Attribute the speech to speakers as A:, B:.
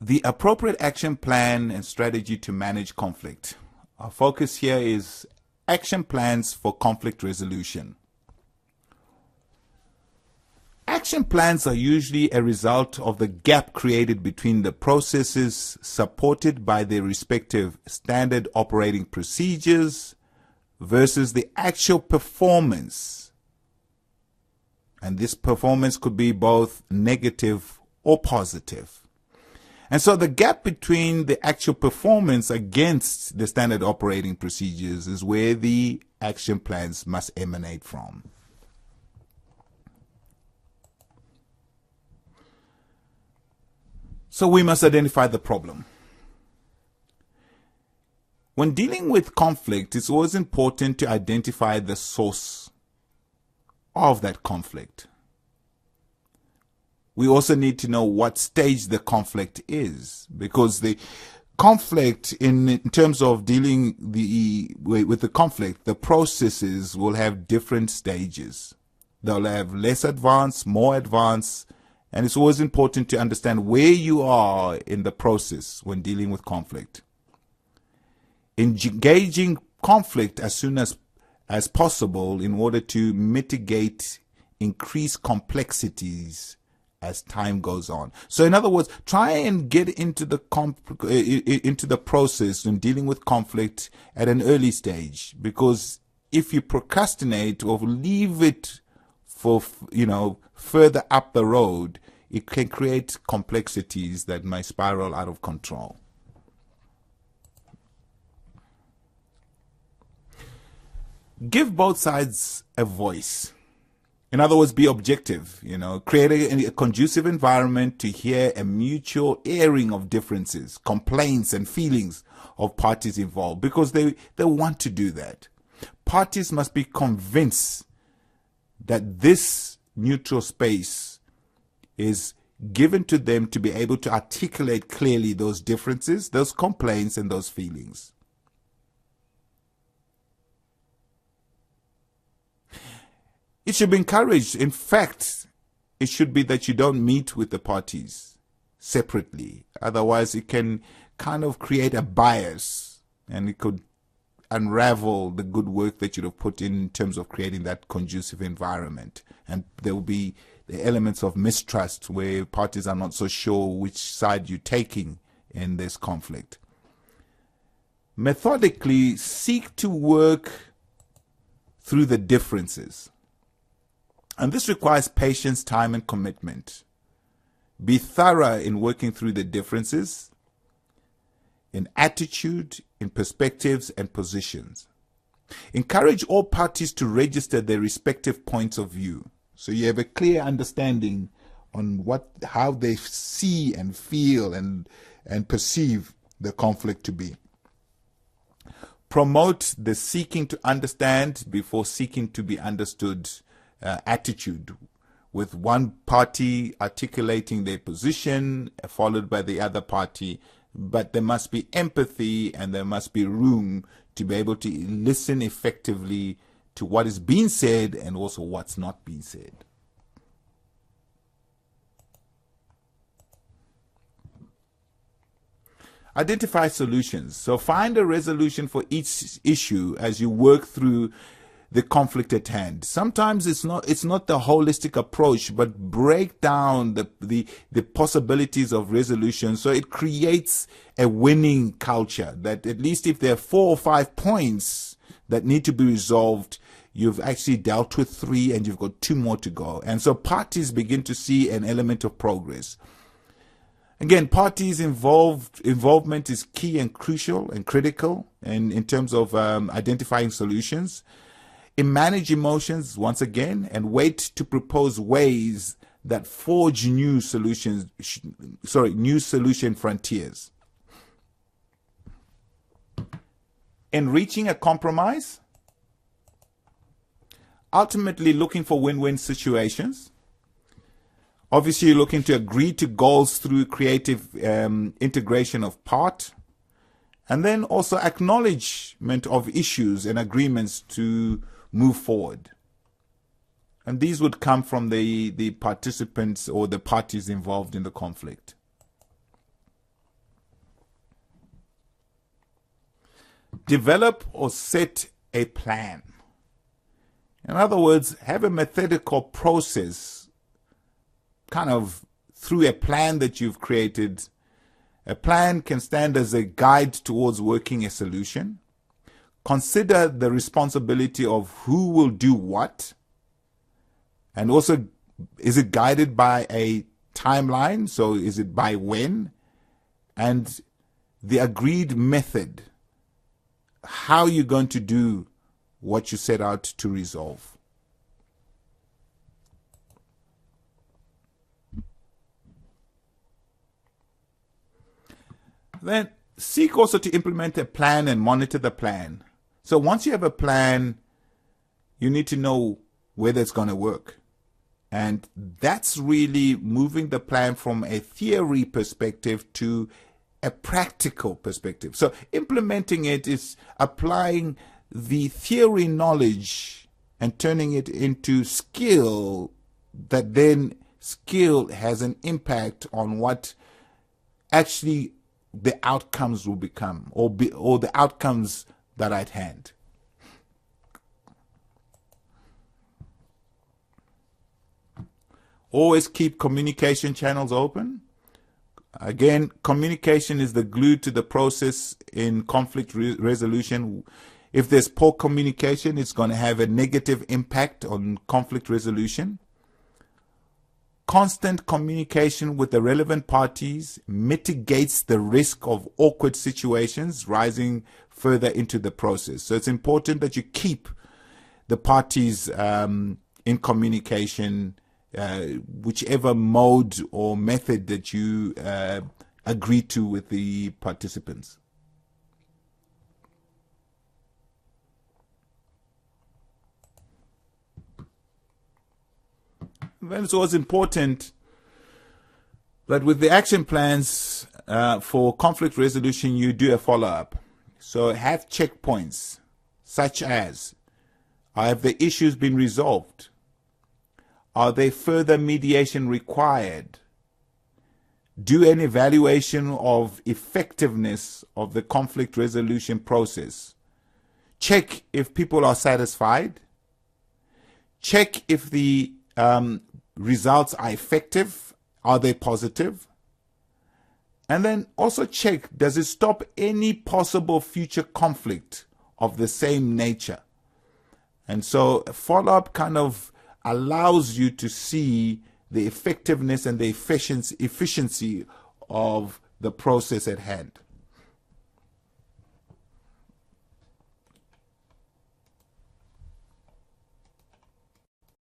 A: The appropriate action plan and strategy to manage conflict. Our focus here is action plans for conflict resolution. Action plans are usually a result of the gap created between the processes supported by their respective standard operating procedures versus the actual performance. And this performance could be both negative or positive. And so the gap between the actual performance against the standard operating procedures is where the action plans must emanate from. So we must identify the problem. When dealing with conflict, it's always important to identify the source of that conflict. We also need to know what stage the conflict is, because the conflict, in terms of dealing with the conflict, the processes will have different stages. They'll have less advanced, more advanced, and it's always important to understand where you are in the process when dealing with conflict. Engaging conflict as soon as possible in order to mitigate increased complexities as time goes on. So in other words, try and get into the process when dealing with conflict at an early stage, because if you procrastinate or leave it for further up the road, it can create complexities that might spiral out of control. Give both sides a voice. In other words, be objective, create a conducive environment to hear a mutual airing of differences, complaints and feelings of parties involved, because they want to do that. Parties must be convinced that this neutral space is given to them to be able to articulate clearly those differences, those complaints and those feelings. It should be encouraged. In fact, it should be that you don't meet with the parties separately. Otherwise, it can kind of create a bias, and it could unravel the good work that you have put in terms of creating that conducive environment. And there will be the elements of mistrust where parties are not so sure which side you're taking in this conflict. Methodically, seek to work through the differences. And this requires patience, time, and commitment. Be thorough in working through the differences, in attitude, in perspectives, and positions. Encourage all parties to register their respective points of view, so you have a clear understanding on how they see and feel and perceive the conflict to be. Promote the seeking to understand before seeking to be understood attitude, with one party articulating their position followed by the other party, but there must be empathy and there must be room to be able to listen effectively to what is being said and also what's not being said. Identify solutions. So find a resolution for each issue as you work through the conflict at hand. Sometimes it's not the holistic approach, but break down the possibilities of resolution, so it creates a winning culture, that at least if there are 4 or 5 points that need to be resolved, you've actually dealt with 3 and you've got 2 more to go. And so parties begin to see an element of progress. Again, parties involvement is key and crucial and critical in terms of identifying solutions. Manage emotions once again, and wait to propose ways that forge new solution frontiers. In reaching a compromise, ultimately looking for win-win situations. Obviously, you're looking to agree to goals through creative integration of part, and then also acknowledgement of issues and agreements to move forward. And these would come from the participants or the parties involved in the conflict. Develop or set a plan. In other words, have a methodical process, kind of through a plan that you've created. A plan can stand as a guide towards working a solution. Consider the responsibility of who will do what. And also, is it guided by a timeline? So is it by when? And the agreed method. How you're going to do what you set out to resolve. Then seek also to implement a plan and monitor the plan. So once you have a plan, you need to know whether it's going to work. And that's really moving the plan from a theory perspective to a practical perspective. So implementing it is applying the theory knowledge and turning it into skill, that then skill has an impact on what actually the outcomes will become, or the outcomes that are at hand. Always keep communication channels open. Again, communication is the glue to the process in conflict resolution. If there's poor communication, it's going to have a negative impact on conflict resolution. Constant communication with the relevant parties mitigates the risk of awkward situations rising further into the process. So it's important that you keep the parties in communication, whichever mode or method that you agree to with the participants. Then it's always important that with the action plans for conflict resolution, you do a follow-up. So have checkpoints, such as, have the issues been resolved? Are there further mediation required? Do an evaluation of effectiveness of the conflict resolution process. Check if people are satisfied. Check if the results are effective. Are they positive? And then also check, does it stop any possible future conflict of the same nature? And so a follow-up kind of allows you to see the effectiveness and the efficiency of the process at hand.